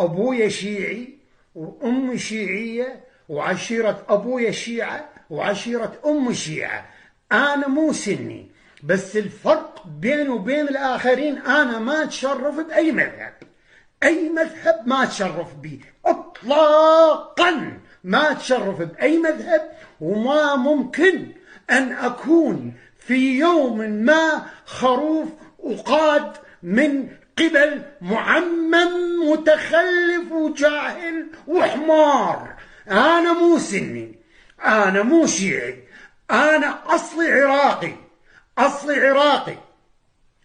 أبويا شيعي وأمي شيعية وعشيرة أبويا شيعة وعشيرة أمي شيعة. أنا مو سني، بس الفرق بيني وبين الآخرين أنا ما أتشرف بأي مذهب. أي مذهب ما أتشرف به إطلاقا، ما أتشرف بأي مذهب، وما ممكن أن أكون في يوم ما خروف أقاد من قبل معمم متخلف وجاهل وحمار. أنا مو سني، أنا مو شيعي، أنا أصلي عراقي، أصلي عراقي.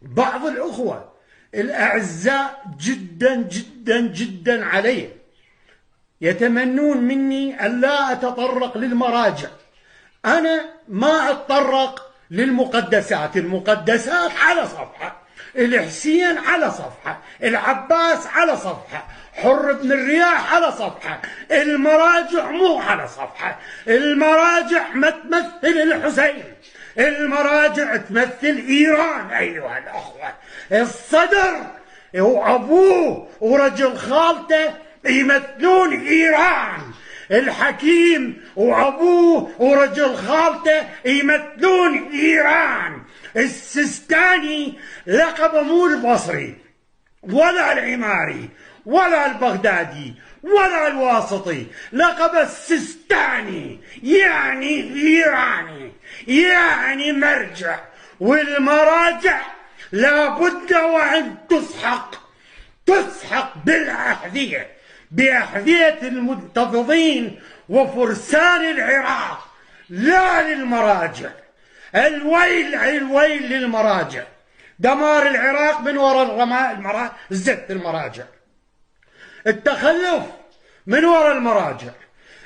بعض الأخوة الأعزاء جدا جدا جدا علي يتمنون مني ألا أتطرق للمراجع. أنا ما أتطرق للمقدسات، المقدسات على صفحة، الحسين على صفحة، العباس على صفحة، حر بن الرياح على صفحة، المراجع مو على صفحة. المراجع ما تمثل الحسين، المراجع تمثل إيران أيها الأخوة. الصدر وأبوه ورجل خالته يمثلون إيران، الحكيم وأبوه ورجل خالته يمثلون إيران. السيستاني لقب مو البصري ولا العماري ولا البغدادي ولا الواسطي، لقب السيستاني، يعني إيراني، يعني مرجع. والمراجع لابد وأن تسحق بالأحذية، بأحذية المنتفضين وفرسان العراق، لا للمراجع. الويل الويل للمراجع. دمار العراق من وراء زت المراجع، التخلف من وراء المراجع،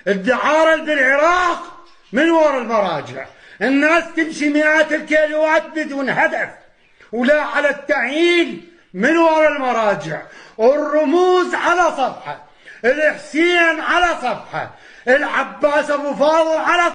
الدعارة بالعراق من وراء المراجع. الناس تمشي مئات الكيلوات بدون هدف ولا على التعيين من وراء المراجع. الرموز على صفحة، الحسين على صفحة، العباس أبو فاضل على